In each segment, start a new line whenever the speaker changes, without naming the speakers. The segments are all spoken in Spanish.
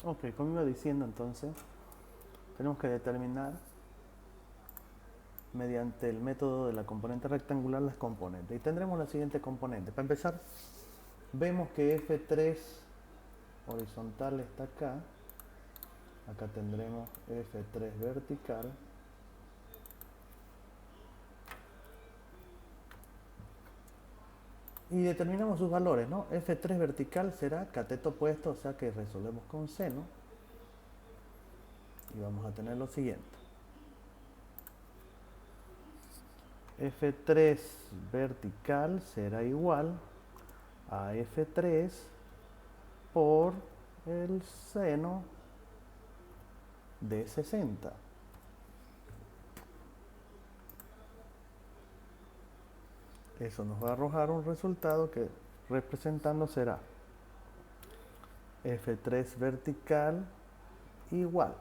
Ok, como iba diciendo entonces, tenemos que determinar mediante el método de la componente rectangular las componentes. Y tendremos la siguiente componente. Para empezar, vemos que F3 horizontal está acá. Acá tendremos F3 vertical. Y determinamos sus valores, ¿no? F3 vertical será cateto opuesto, o sea que resolvemos con seno. Y vamos a tener lo siguiente. F3 vertical será igual a F3 por el seno de 60. Eso nos va a arrojar un resultado que representando será F3 vertical igual.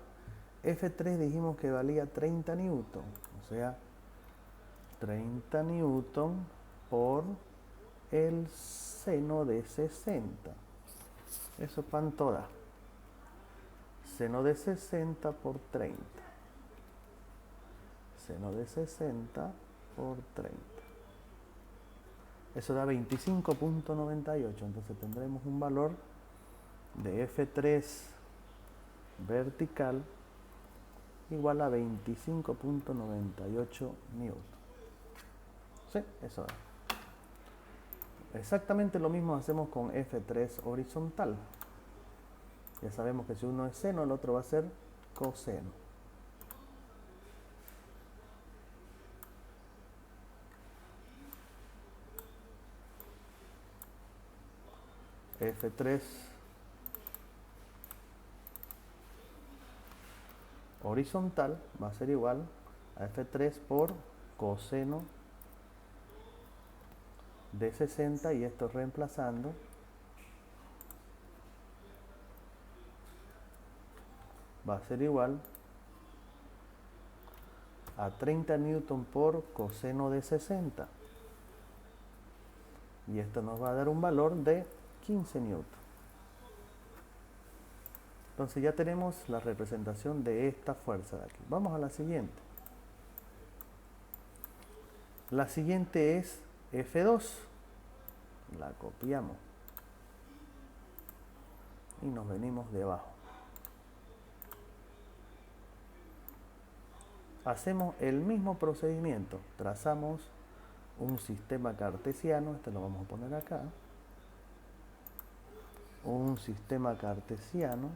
F3 dijimos que valía 30 newton, o sea, 30 newton por el seno de 60. Eso cuánto da. Seno de 60 por 30. Seno de 60 por 30. Eso da 25.98. Entonces tendremos un valor de F3 vertical igual a 25.98 newton. Sí, eso da. Exactamente lo mismo hacemos con F3 horizontal. Ya sabemos que si uno es seno, el otro va a ser coseno. F3 horizontal va a ser igual a F3 por coseno de 60, y esto reemplazando va a ser igual a 30 newton por coseno de 60. Y esto nos va a dar un valor de 15 newton. Entonces ya tenemos la representación de esta fuerza de aquí. Vamos a la siguiente. La siguiente es F2. La copiamos. Y nos venimos debajo. Hacemos el mismo procedimiento. Trazamos un sistema cartesiano. Este lo vamos a poner acá. Un sistema cartesiano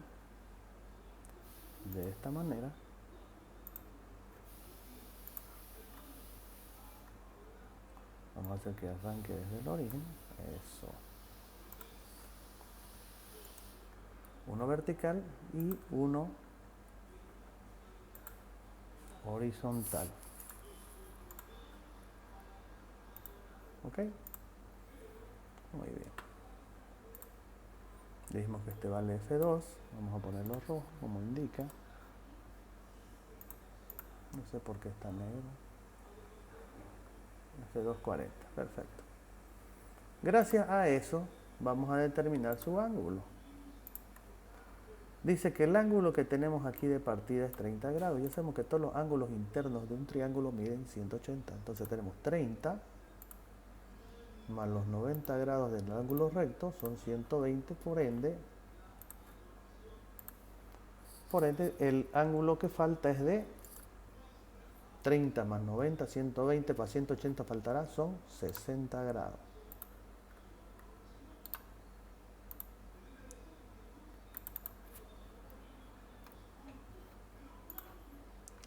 de esta manera. Vamos a hacer que arranque desde el origen. Eso. Uno vertical y uno horizontal. ¿Ok? Muy bien. Dijimos que este vale F2. Vamos a ponerlo rojo como indica. No sé por qué está negro. F240. Perfecto. Gracias a eso vamos a determinar su ángulo. Dice que el ángulo que tenemos aquí de partida es 30 grados. Ya sabemos que todos los ángulos internos de un triángulo miden 180. Entonces tenemos 30 más los 90 grados del ángulo recto son 120. Por ende el ángulo que falta es de 30 más 90, 120 para 180 faltará, son 60 grados.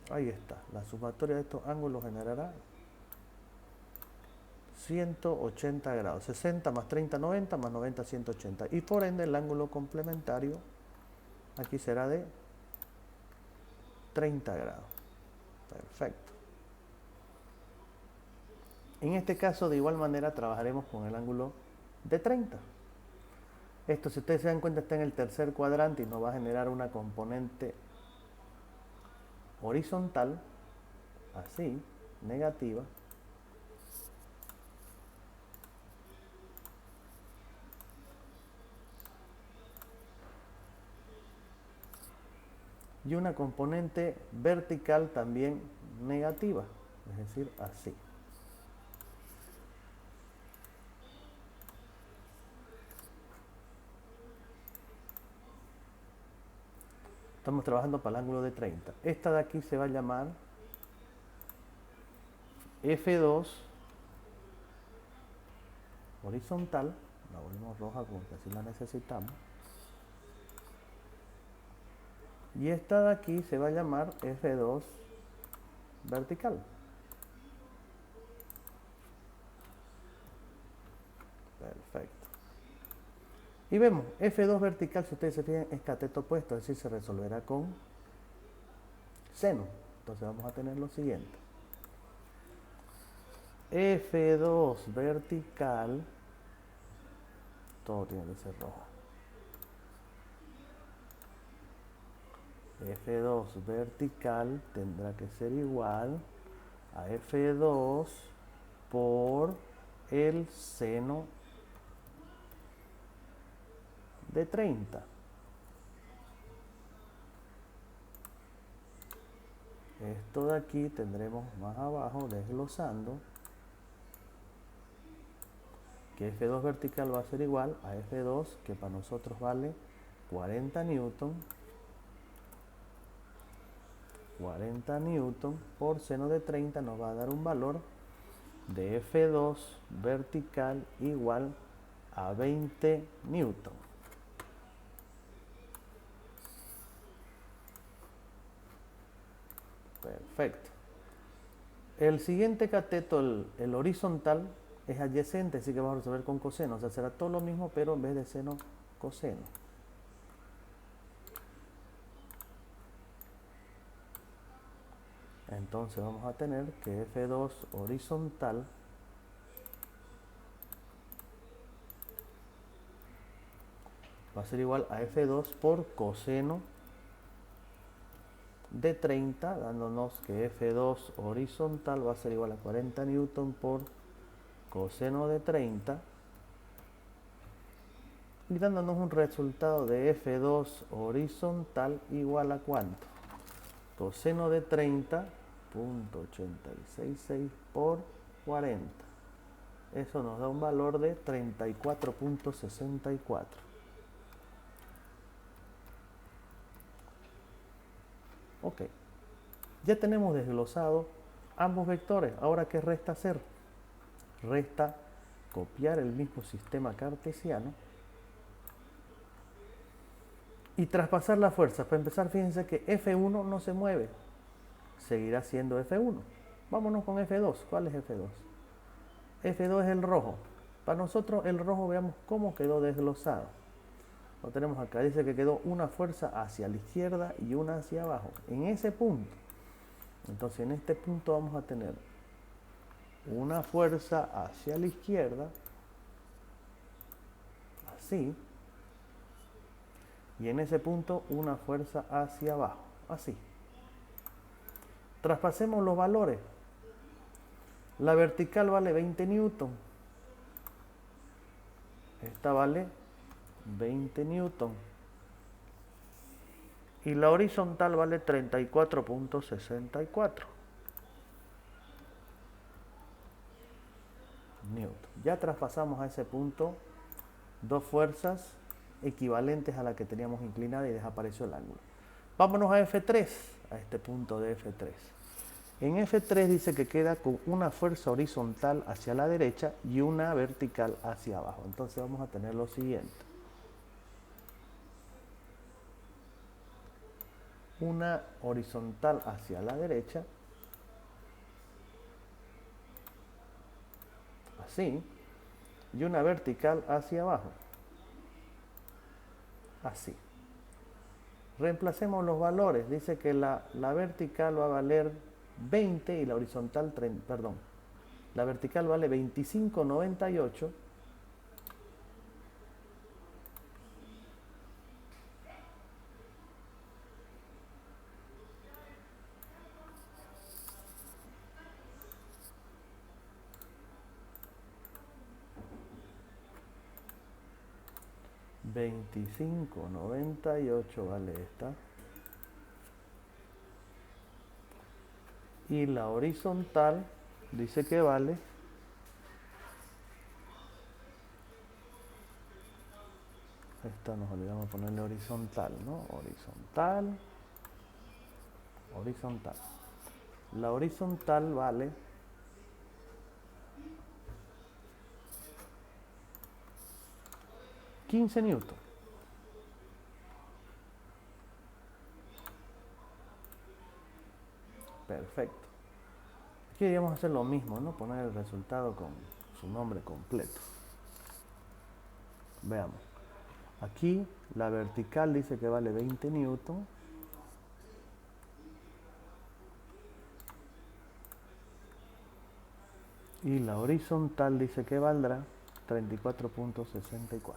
Ahí está. La sumatoria de estos ángulos generará 180 grados. 60 más 30, 90, más 90, 180. Y por ende el ángulo complementario aquí será de 30 grados. Perfecto. En este caso, de igual manera, trabajaremos con el ángulo de 30. Esto, si ustedes se dan cuenta, está en el tercer cuadrante y nos va a generar una componente horizontal, así, negativa. y una componente vertical también negativa, es decir, así. Estamos trabajando para el ángulo de 30. Esta de aquí se va a llamar F2 horizontal, la volvemos roja porque así la necesitamos. Y esta de aquí se va a llamar F2 vertical. Perfecto. Y vemos, F2 vertical, si ustedes se fijan, es cateto opuesto, es decir, se resolverá con seno. Entonces vamos a tener lo siguiente. F2 vertical, todo tiene que ser rojo. F2 vertical tendrá que ser igual a F2 por el seno de 30. Esto de aquí tendremos más abajo desglosando que F2 vertical va a ser igual a F2, que para nosotros vale 40 newton. 40 newton por seno de 30 nos va a dar un valor de F2 vertical igual a 20 newton. Perfecto. El siguiente cateto, el horizontal, es adyacente, así que vamos a resolver con coseno. O sea, será todo lo mismo, pero en vez de seno, coseno. Entonces vamos a tener que F2 horizontal va a ser igual a F2 por coseno de 30, dándonos que F2 horizontal va a ser igual a 40 newton por coseno de 30 y dándonos un resultado de F2 horizontal igual a ¿cuánto? Coseno de 30.866 por 40. Eso nos da un valor de 34.64. Ok. Ya tenemos desglosado ambos vectores. Ahora, ¿qué resta hacer? Resta copiar el mismo sistema cartesiano y traspasar la fuerza. Para empezar, fíjense que F1 no se mueve. Seguirá siendo F1. Vámonos con F2. ¿Cuál es F2? F2 es el rojo. Para nosotros el rojo, veamos cómo quedó desglosado. Lo tenemos acá. Dice que quedó una fuerza hacia la izquierda y una hacia abajo. En ese punto. Entonces en este punto vamos a tener una fuerza hacia la izquierda. Así. Y en ese punto una fuerza hacia abajo. Así. Traspasemos los valores. La vertical vale 20 newton. Esta vale 20 newton. Y la horizontal vale 34.64 newton. Ya traspasamos a ese punto dos fuerzas equivalentes a la que teníamos inclinada y desapareció el ángulo. Vámonos a F3, a este punto de F3. En F3 dice que queda con una fuerza horizontal hacia la derecha y una vertical hacia abajo. Entonces vamos a tener lo siguiente. Una horizontal hacia la derecha, así, y una vertical hacia abajo, así. Reemplacemos los valores. Dice que la vertical va a valer 20 y la horizontal, perdón, la vertical vale 25,98 25,98 vale esta. Y la horizontal dice que vale esta nos olvidamos de ponerle horizontal, ¿no? Horizontal, horizontal. La horizontal vale 15 newton. Perfecto. Aquí deberíamos hacer lo mismo, ¿no? Poner el resultado con su nombre completo. Veamos. Aquí la vertical dice que vale 20 newton. Y la horizontal dice que valdrá 34.64.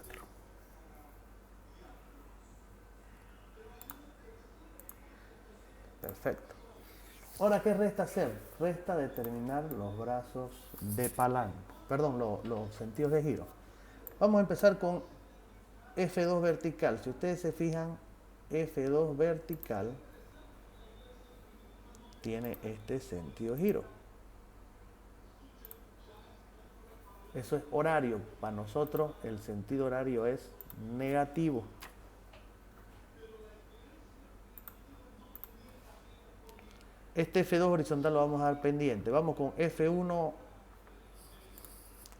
Perfecto. Ahora, ¿qué resta hacer? Resta determinar los brazos de palanca. Perdón, los sentidos de giro. Vamos a empezar con F2 vertical. Si ustedes se fijan, F2 vertical tiene este sentido de giro. Eso es horario. Para nosotros el sentido horario es negativo. Este F2 horizontal lo vamos a dar pendiente. Vamos con F1,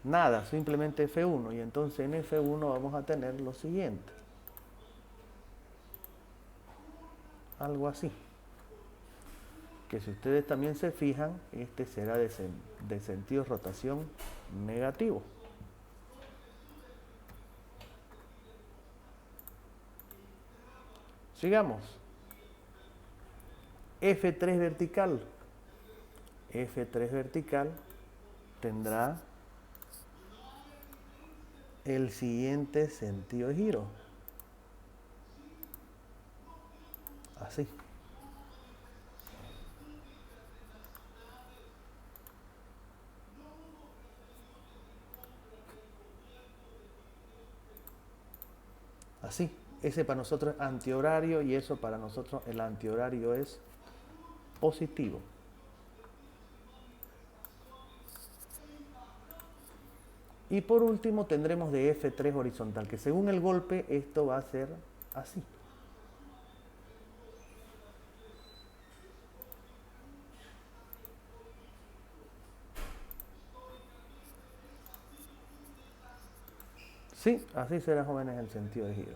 nada, simplemente F1. Y entonces en F1 vamos a tener lo siguiente. Algo así. Que si ustedes también se fijan, este será de sentido de rotación negativo. Sigamos. F3 vertical. F3 vertical tendrá el siguiente sentido de giro. Así. Así. Ese para nosotros es antihorario y eso para nosotros el antihorario es positivo. Y por último tendremos de F3 horizontal, que según el golpe esto va a ser así. Sí, así será, jóvenes, el sentido de giro.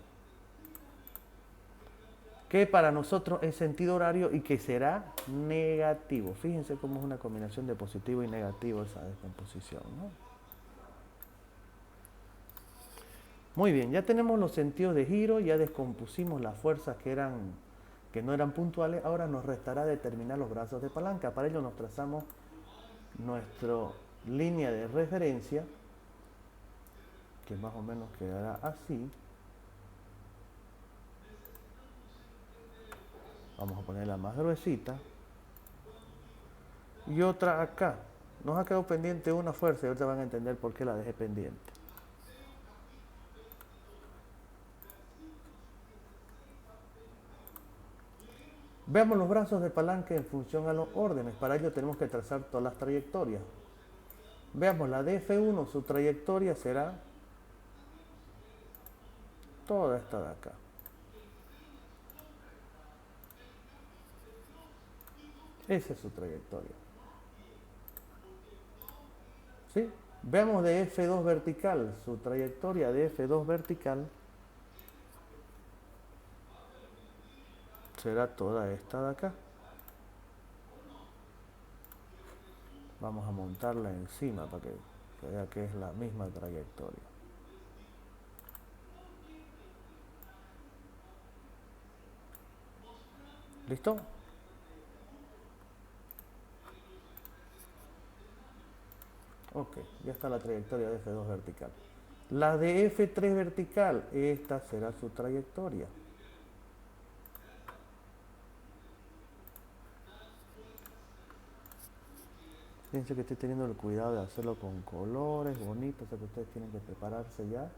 Que para nosotros es sentido horario y que será negativo. Fíjense cómo es una combinación de positivo y negativo esa descomposición, ¿no? Muy bien, ya tenemos los sentidos de giro, ya descompusimos las fuerzas que no eran puntuales. Ahora nos restará determinar los brazos de palanca. Para ello nos trazamos nuestra línea de referencia, que más o menos quedará así. Vamos a ponerla más gruesita. Y otra acá. Nos ha quedado pendiente una fuerza y ahorita van a entender por qué la dejé pendiente. Veamos los brazos de palanca en función a los órdenes. Para ello tenemos que trazar todas las trayectorias. Veamos la de F1, su trayectoria será toda esta de acá. Esa es su trayectoria. ¿Sí? Veamos de F2 vertical, su trayectoria de F2 vertical será toda esta de acá. Vamos a montarla encima para que se vea que es la misma trayectoria. ¿Listo? Ok, ya está la trayectoria de F2 vertical. La de F3 vertical, esta será su trayectoria. Fíjense que estoy teniendo el cuidado de hacerlo con colores bonitos, o sea que ustedes tienen que prepararse ya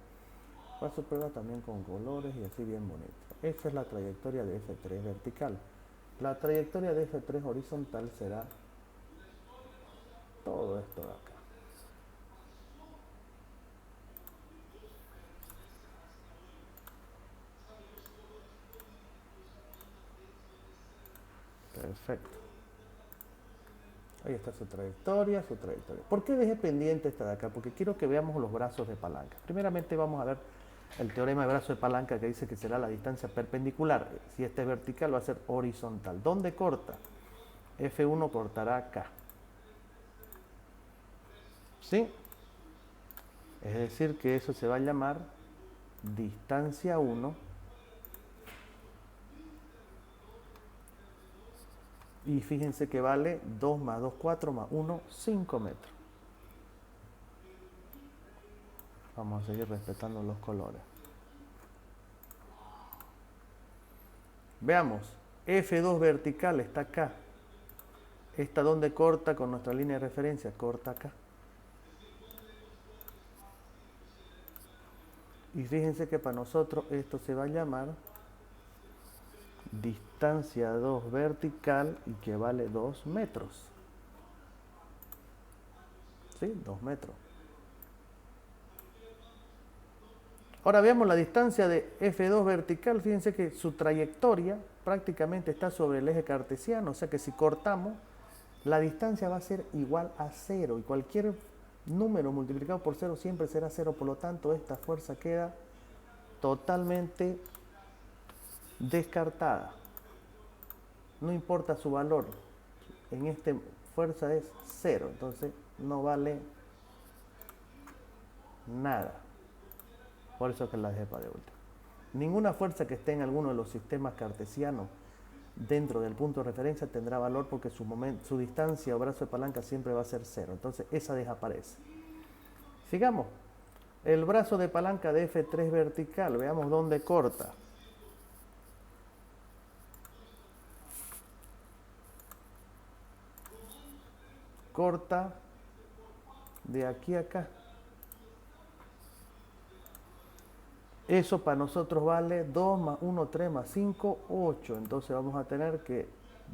para su prueba también con colores y así bien bonito. Esta es la trayectoria de F3 vertical. La trayectoria de F3 horizontal será todo esto de acá. Perfecto. Ahí está su trayectoria, su trayectoria. ¿Por qué dejé pendiente esta de acá? Porque quiero que veamos los brazos de palanca. Primeramente vamos a ver el teorema de brazo de palanca que dice que será la distancia perpendicular. Si este es vertical va a ser horizontal. ¿Dónde corta? F1 cortará acá. ¿Sí? Es decir que eso se va a llamar distancia 1. Y fíjense que vale 2 más 2, 4 más 1, 5 metros. Vamos a seguir respetando los colores. Veamos, F2 vertical está acá. ¿Esta dónde corta con nuestra línea de referencia? Corta acá. Y fíjense que para nosotros esto se va a llamar distancia 2 vertical y que vale 2 metros. ¿Sí? 2 metros. Ahora veamos la distancia de F2 vertical. Fíjense que su trayectoria prácticamente está sobre el eje cartesiano. O sea que si cortamos, la distancia va a ser igual a 0. Y cualquier número multiplicado por 0 siempre será 0. Por lo tanto, esta fuerza queda totalmente descartada. No importa su valor. En esta fuerza es 0. Entonces no vale nada. Por eso que la dejé para de última. Ninguna fuerza que esté en alguno de los sistemas cartesianos dentro del punto de referencia tendrá valor porque su distancia o brazo de palanca siempre va a ser 0. Entonces esa desaparece. Sigamos. El brazo de palanca de F3 vertical. Veamos dónde corta. Corta de aquí a acá. Eso para nosotros vale 2 más 1, 3 más 5, 8. Entonces vamos a tener que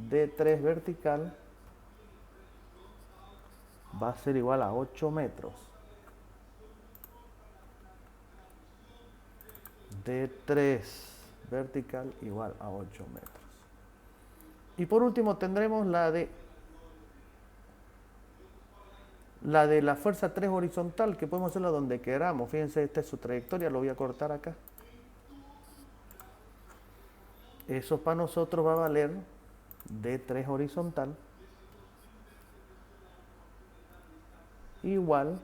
D3 vertical va a ser igual a 8 metros. D3 vertical igual a 8 metros. Y por último tendremos la de la fuerza 3 horizontal, que podemos hacerla donde queramos. Fíjense, esta es su trayectoria, lo voy a cortar acá. Eso para nosotros va a valer D3 horizontal igual,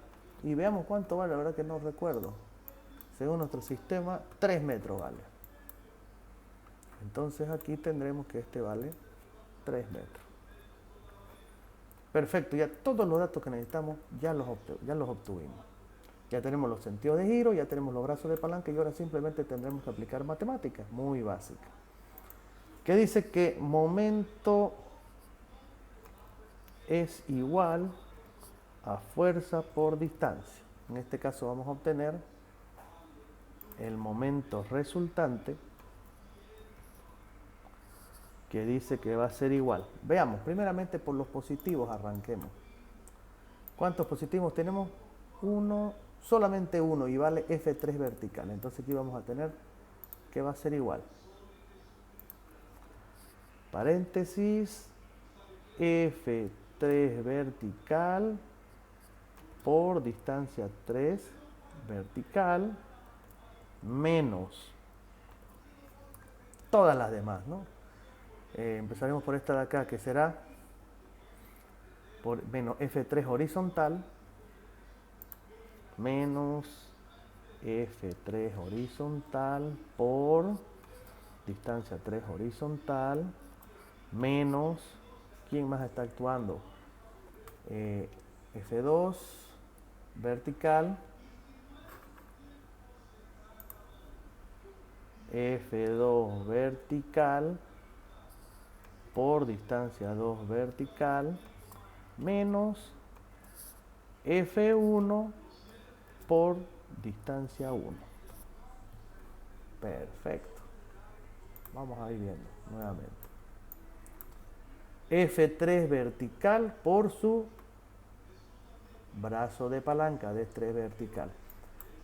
y veamos cuánto vale, la verdad que no recuerdo. Según nuestro sistema, 3 metros vale. Entonces aquí tendremos que este vale 3 metros. Perfecto, ya todos los datos que necesitamos ya los obtuvimos. Ya tenemos los sentidos de giro, ya tenemos los brazos de palanca y ahora simplemente tendremos que aplicar matemáticas muy básicas. Que dice que momento es igual a fuerza por distancia. En este caso vamos a obtener el momento resultante que dice que va a ser igual. Veamos, primeramente por los positivos arranquemos. ¿Cuántos positivos tenemos? Uno, solamente uno y vale F3 vertical. Entonces aquí vamos a tener que va a ser igual. Paréntesis, F3 vertical por distancia 3 vertical menos todas las demás, ¿no? Empezaremos por esta de acá, que será por menos F3 horizontal menos F3 horizontal por distancia 3 horizontal menos, ¿quién más está actuando? F2 vertical, F2 vertical por distancia 2 vertical menos F1 por distancia 1. Perfecto. Vamos a ir viendo nuevamente. F3 vertical por su brazo de palanca de estrés vertical,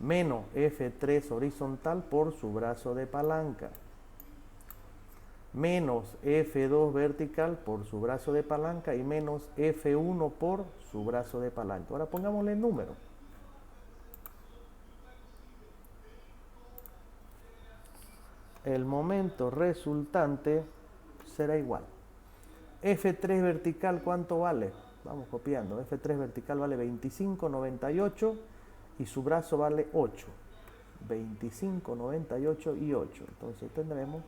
menos F3 horizontal por su brazo de palanca, menos F2 vertical por su brazo de palanca y menos F1 por su brazo de palanca. Ahora pongámosle el número. El momento resultante será igual. F3 vertical, ¿cuánto vale? Vamos copiando. F3 vertical vale 25,98 y su brazo vale 8. 25,98 y 8. Entonces tendremos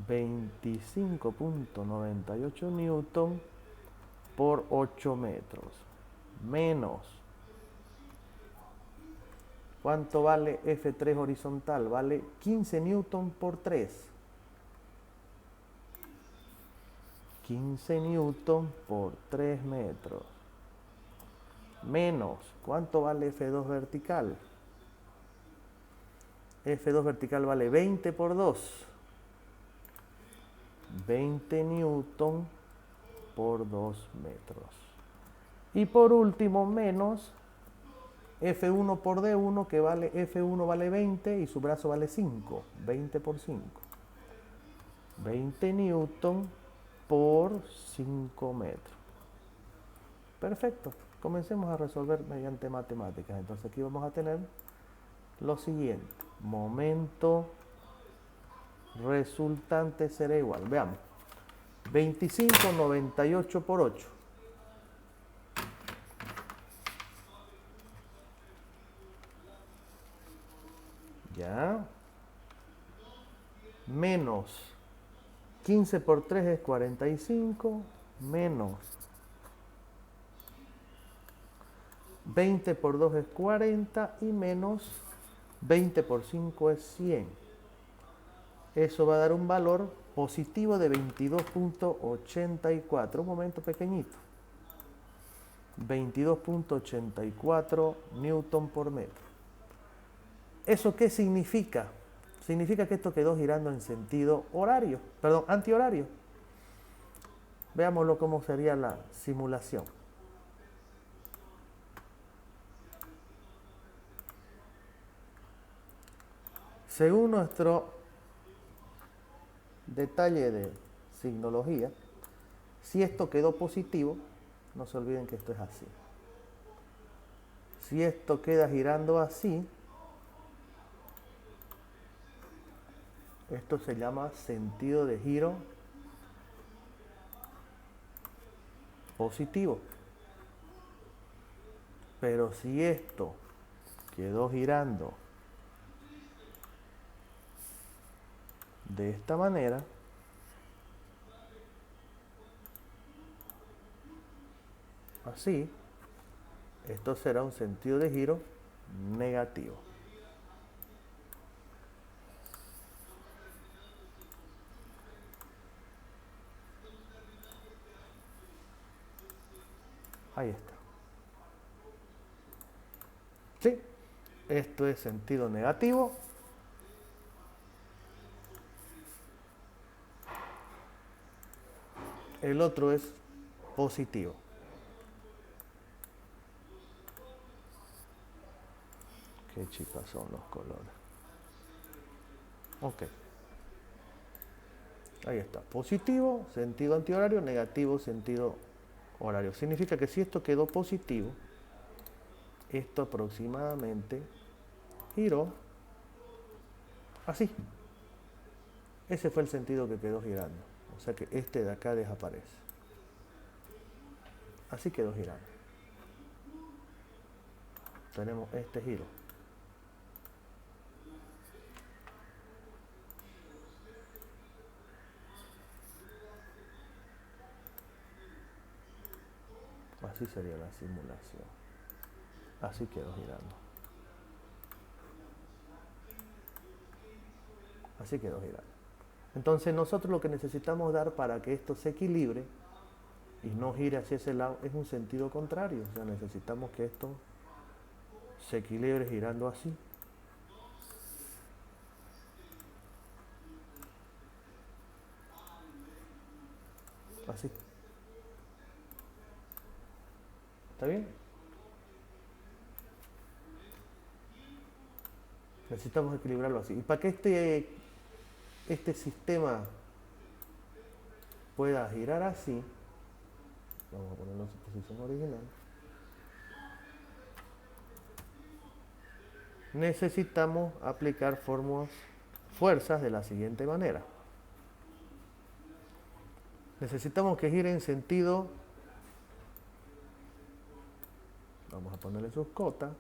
25,98 newton por 8 metros. Menos. ¿Cuánto vale F3 horizontal? Vale 15 newton por 3. 15 newton por 3 metros. Menos. ¿Cuánto vale F2 vertical? F2 vertical vale 20 por 2. 20 newton por 2 metros. Y por último, menos F1 por D1, que vale, F1 vale 20 y su brazo vale 5. 20 por 5. 20 newton por 5 metros. Perfecto. Comencemos a resolver mediante matemáticas. Entonces aquí vamos a tener lo siguiente. Momento resultante será igual. Veamos. 25,98 por 8. Ya. Menos 15 por 3 es 45. Menos 20 por 2 es 40 y menos 20 por 5 es 100. Eso va a dar un valor positivo de 22,84. Un momento pequeñito. 22,84 newton por metro. ¿Eso qué significa? Significa que esto quedó girando en sentido horario, perdón, antihorario. Veámoslo cómo sería la simulación. Según nuestro detalle de signología, si esto quedó positivo, no se olviden que esto es así. Si esto queda girando así, esto se llama sentido de giro positivo. Pero si esto quedó girando de esta manera, así, esto será un sentido de giro negativo. Ahí está. Sí, esto es sentido negativo. El otro es positivo. Qué chispas son los colores. Ok. Ahí está. Positivo, sentido antihorario. Negativo, sentido horario. Significa que si esto quedó positivo, esto aproximadamente giró así. Ese fue el sentido que quedó girando. O sea que este de acá desaparece. Así quedó girando. Tenemos este giro. Así sería la simulación. Así quedó girando. Así quedó girando. Entonces nosotros lo que necesitamos dar para que esto se equilibre y no gire hacia ese lado es un sentido contrario. O sea, necesitamos que esto se equilibre girando así. Así. ¿Está bien? Necesitamos equilibrarlo así. Y para que este sistema pueda girar así, vamos a ponerlo en su posición original, necesitamos aplicar fuerzas de la siguiente manera. Necesitamos que gire en sentido, vamos a ponerle sus cotas,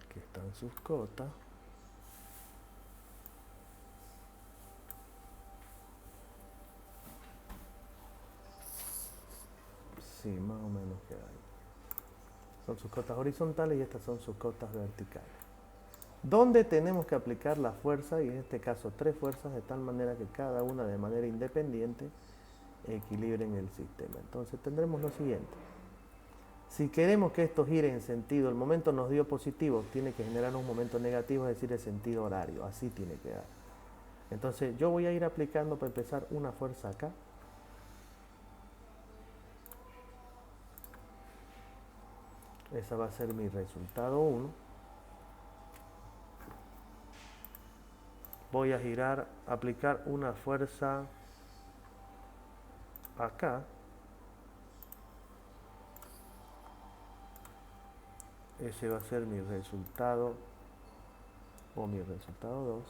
aquí están sus cotas, sí, más o menos queda ahí. Son sus cotas horizontales y estas son sus cotas verticales. ¿Dónde tenemos que aplicar la fuerza? Y en este caso 3 fuerzas, de tal manera que cada una de manera independiente equilibren el sistema. Entonces tendremos lo siguiente. Si queremos que esto gire en sentido, el momento nos dio positivo, tiene que generar un momento negativo, es decir, el sentido horario. Así tiene que dar. Entonces yo voy a ir aplicando para empezar una fuerza acá. Esa va a ser mi resultado 1. Voy a girar, aplicar una fuerza acá. Ese va a ser mi resultado o mi resultado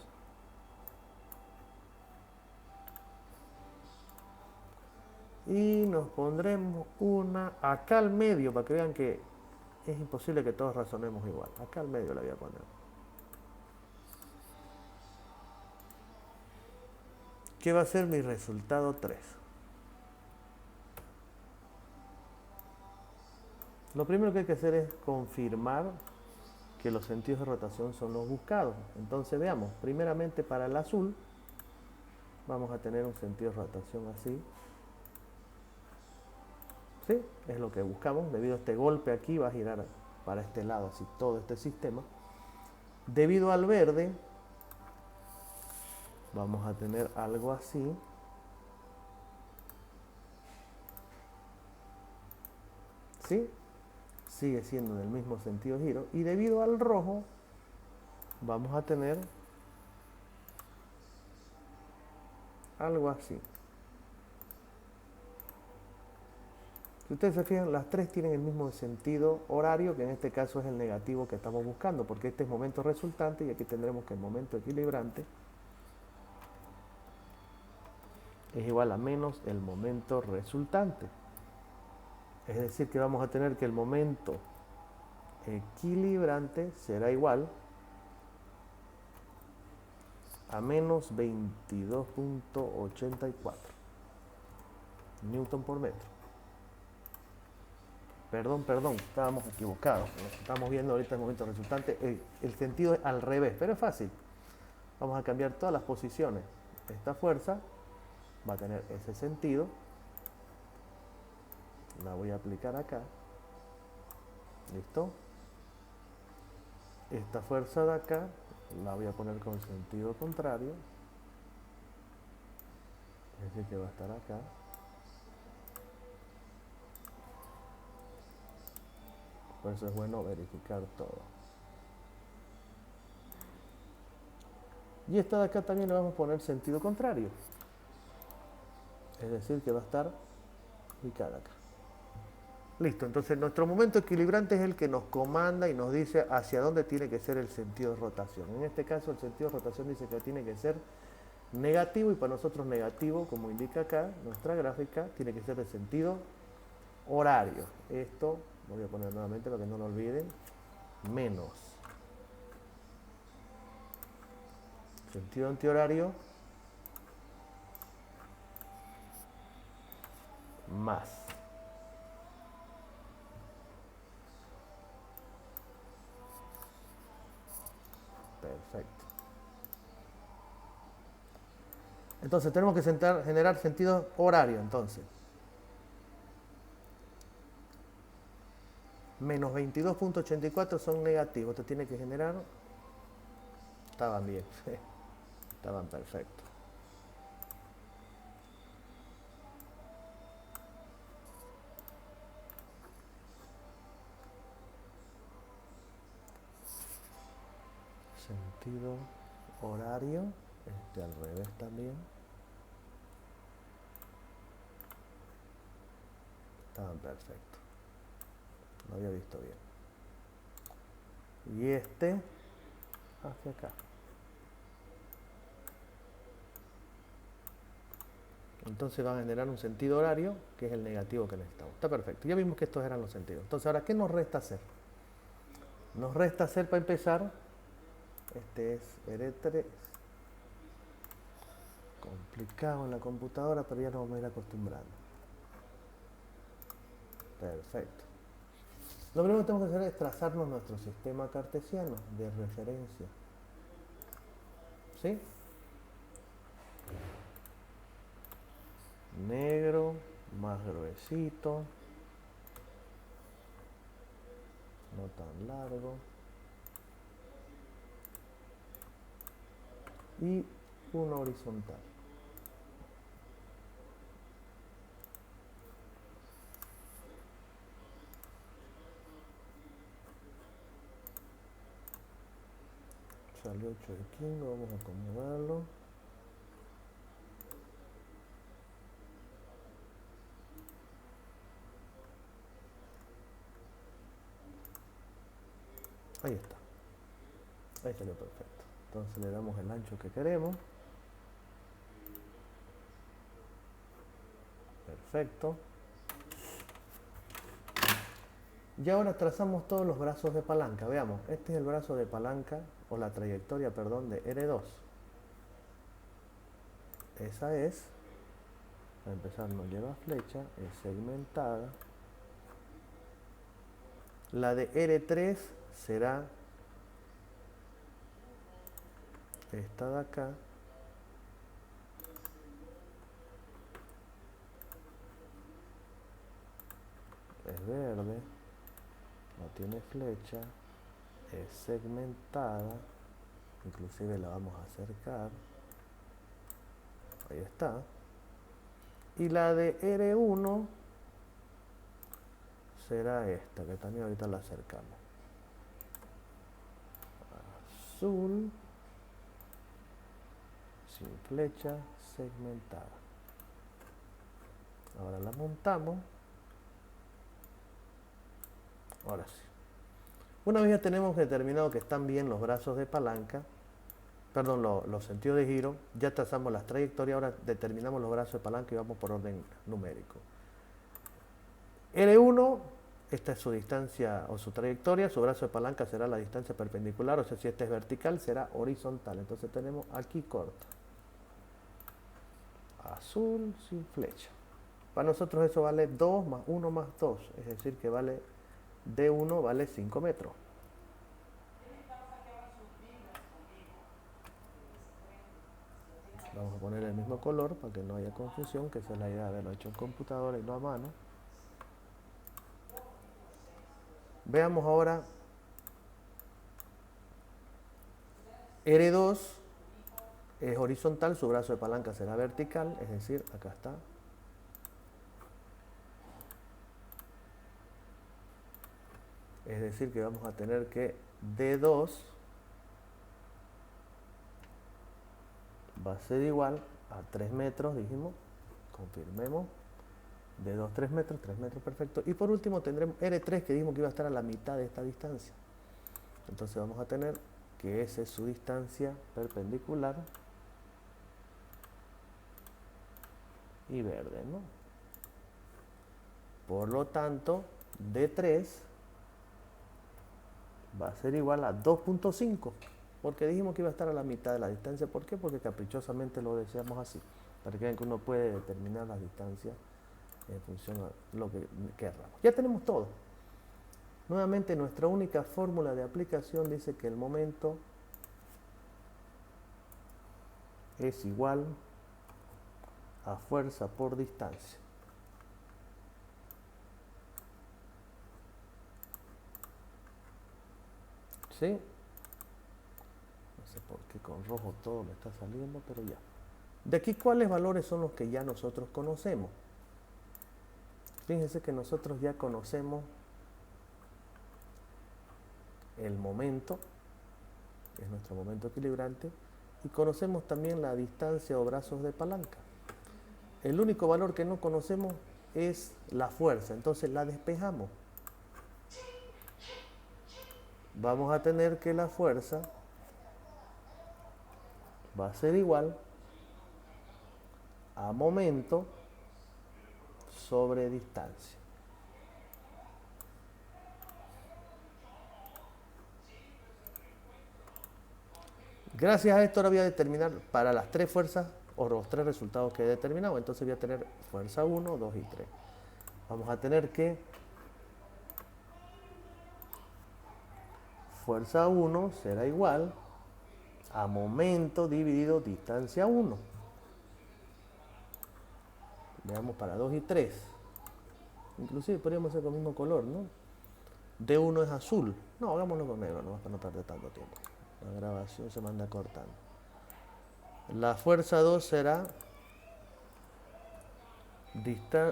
2. Y nos pondremos una acá al medio para que vean que es imposible que todos razonemos igual. Acá al medio la voy a poner. ¿Qué va a ser mi resultado 3? Lo primero que hay que hacer es confirmar que los sentidos de rotación son los buscados. Entonces veamos, primeramente para el azul vamos a tener un sentido de rotación así. ¿Sí? Es lo que buscamos. Debido a este golpe aquí va a girar para este lado, así todo este sistema. Debido al verde vamos a tener algo así. ¿Sí? Sigue siendo en el mismo sentido de giro. Y debido al rojo vamos a tener algo así. Si ustedes se fijan, las 3 tienen el mismo sentido horario, que en este caso es el negativo que estamos buscando, porque este es momento resultante y aquí tendremos que el momento equilibrante es igual a menos el momento resultante. Es decir, que vamos a tener que el momento equilibrante será igual a menos 22.84 Newton por metro. Perdón, estábamos equivocados. Estamos viendo ahorita el momento resultante. El sentido es al revés, pero es fácil. Vamos a cambiar todas las posiciones. Esta fuerza va a tener ese sentido. La voy a aplicar acá. ¿Listo? Esta fuerza de acá la voy a poner con sentido contrario. Es decir, que va a estar acá. Por eso es bueno verificar todo. Y esta de acá también le vamos a poner sentido contrario. Es decir, que va a estar ubicada acá. Listo, entonces nuestro momento equilibrante es el que nos comanda y nos dice hacia dónde tiene que ser el sentido de rotación. En este caso el sentido de rotación dice que tiene que ser negativo, y para nosotros negativo, como indica acá nuestra gráfica, tiene que ser el sentido horario. Esto lo voy a poner nuevamente para que no lo olviden. Menos sentido antihorario más. Perfecto. Entonces tenemos que generar sentido horario, entonces. Menos 22.84 son negativos. Esto tiene que generar... Estaban bien. Estaban perfectos. sentido horario, este al revés también. Estaban perfectos. Lo había visto bien. Y este hacia acá. Entonces va a generar un sentido horario, que es el negativo que necesitamos. Está perfecto. Ya vimos que estos eran los sentidos. Entonces, ahora, ¿qué nos resta hacer? Nos resta hacer, para empezar, este es R3. Complicado en la computadora, pero ya nos vamos a ir acostumbrando. Perfecto. Lo primero que tenemos que hacer es trazarnos nuestro sistema cartesiano de referencia. ¿Sí? Negro, más gruesito, no tan largo. Y uno horizontal. Salió 8 de Kingo, vamos a acomodarlo. Ahí está. Ahí salió perfecto. Entonces le damos el ancho que queremos. Perfecto. Y ahora trazamos todos los brazos de palanca. Veamos, este es el brazo de palanca, o la trayectoria, perdón, de R2. Esa es, para empezar, no lleva flecha, es segmentada. La de R3 será esta de acá. Es verde, no tiene flecha, es segmentada, inclusive la vamos a acercar. Ahí está. Y la de R1 será esta, que también ahorita la acercamos. Azul, sin flecha, segmentada. Ahora la montamos. Ahora sí. Una vez ya tenemos determinado que están bien los brazos de palanca, perdón, los sentidos de giro, ya trazamos las trayectorias, ahora determinamos los brazos de palanca y vamos por orden numérico. L1, esta es su distancia o su trayectoria, su brazo de palanca será la distancia perpendicular, o sea, si esta es vertical, será horizontal. Entonces tenemos aquí corta. Azul sin flecha. Para nosotros eso vale 2 más 1 más 2, es decir, que vale D1 vale 5 metros. Vamos a poner el mismo color para que no haya confusión, que esa es la idea de haberlo hecho en computadora y no a mano. Veamos ahora R2 es horizontal, su brazo de palanca será vertical, es decir, acá está. Es decir, que vamos a tener que D2 va a ser igual a 3 metros, dijimos, confirmemos. D2 3 metros, perfecto. Y por último tendremos R3, que dijimos que iba a estar a la mitad de esta distancia. Entonces vamos a tener que esa es su distancia perpendicular y verde, ¿no? Por lo tanto, D3 va a ser igual a 2.5, porque dijimos que iba a estar a la mitad de la distancia. ¿Por qué? Porque caprichosamente lo deseamos así, para que vean que uno puede determinar las distancias en función a lo que queramos. Ya tenemos todo. Nuevamente, nuestra única fórmula de aplicación dice que el momento es igual a fuerza por distancia. ¿Sí? No sé por qué con rojo todo me está saliendo, pero ya. De aquí, ¿cuáles valores son los que ya nosotros conocemos? Fíjense que nosotros ya conocemos el momento es nuestro momento equilibrante, y conocemos también la distancia o brazos de palanca. El único valor que no conocemos es la fuerza, entonces la despejamos. Vamos a tener que la fuerza va a ser igual a momento sobre distancia. Gracias a esto ahora voy a determinar para las tres fuerzas o los tres resultados que he determinado. Entonces voy a tener fuerza 1, 2 y 3. Vamos a tener que fuerza 1 será igual a momento dividido distancia 1. Veamos para 2 y 3. Inclusive podríamos hacer con el mismo color, ¿no? D1 es azul. No, hagámoslo con negro, no para no perder tanto tiempo. La grabación se manda cortando. La fuerza 2 será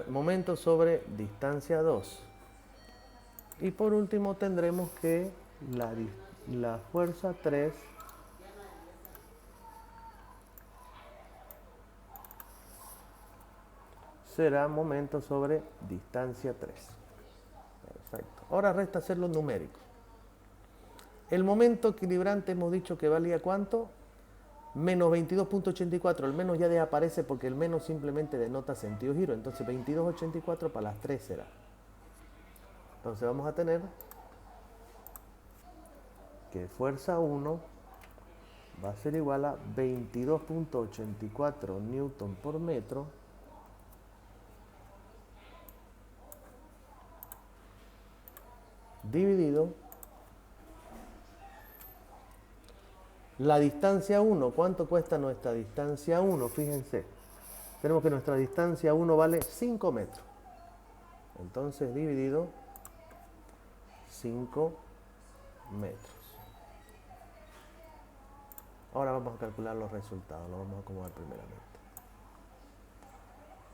momento sobre distancia 2. Y por último tendremos que la fuerza 3 será momento sobre distancia 3. Perfecto. Ahora resta hacerlo numérico. El momento equilibrante hemos dicho que valía ¿cuánto? Menos 22.84. El menos ya desaparece porque el menos simplemente denota sentido giro. Entonces 22.84 para las 3 será. Entonces vamos a tener que fuerza 1 va a ser igual a 22.84 newton por metro dividido la distancia 1. ¿Cuánto cuesta nuestra distancia 1? Fíjense, tenemos que nuestra distancia 1 vale 5 metros. Entonces dividido 5 metros. Ahora vamos a calcular los resultados, lo vamos a acomodar primeramente.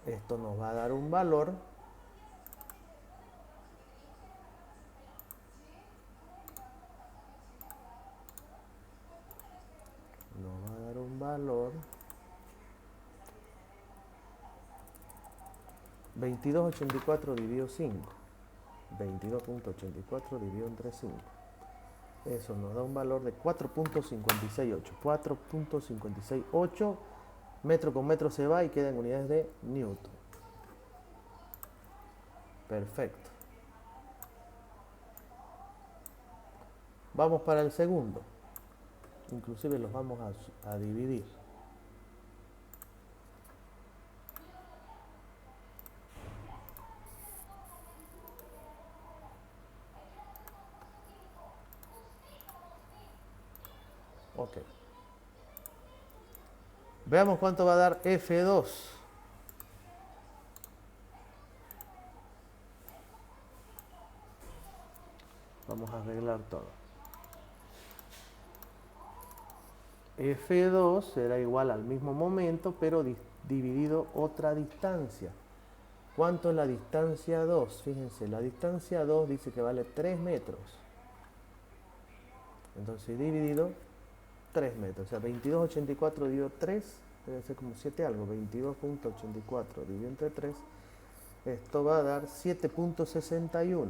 Esto nos va a dar un valor valor 22.84 dividido 5. 22.84 dividido entre 5. Eso nos da un valor de 4.568. 4.568 metro con metro se va y queda en unidades de newton. Perfecto. Vamos para el segundo. Inclusive los vamos a dividir. Ok. Veamos cuánto va a dar F2. Vamos a arreglar todo. F2 será igual al mismo momento, pero dividido otra distancia. ¿Cuánto es la distancia 2? Fíjense, la distancia 2 dice que vale 3 metros. Entonces dividido 3 metros. O sea, 22.84 dividido 3, debe ser como 7 algo. 22.84 dividido entre 3. Esto va a dar 7.61.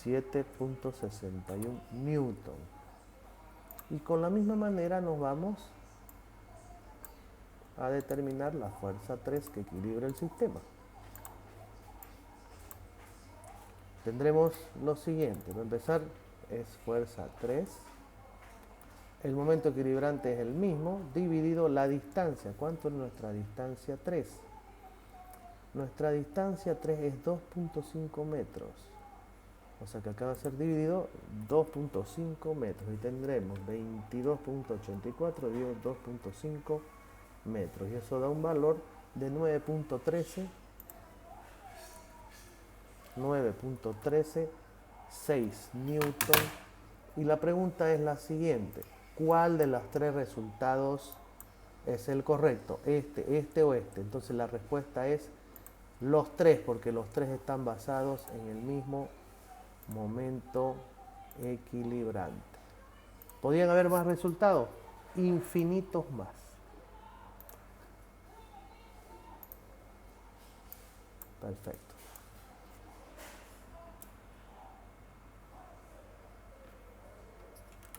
7.61 newton. Y con la misma manera nos vamos a determinar la fuerza 3 que equilibra el sistema. Tendremos lo siguiente. Para empezar es fuerza 3. El momento equilibrante es el mismo, dividido la distancia. ¿Cuánto es nuestra distancia 3? Nuestra distancia 3 es 2.5 metros. O sea que acá va a ser dividido 2.5 metros y tendremos 22.84 dividido 2.5 metros. Y eso da un valor de 9.13,6 newton. Y la pregunta es la siguiente. ¿Cuál de los tres resultados es el correcto? ¿Este o este? Entonces la respuesta es los tres, porque los tres están basados en el mismo momento equilibrante. ¿Podían haber más resultados? Infinitos más. Perfecto.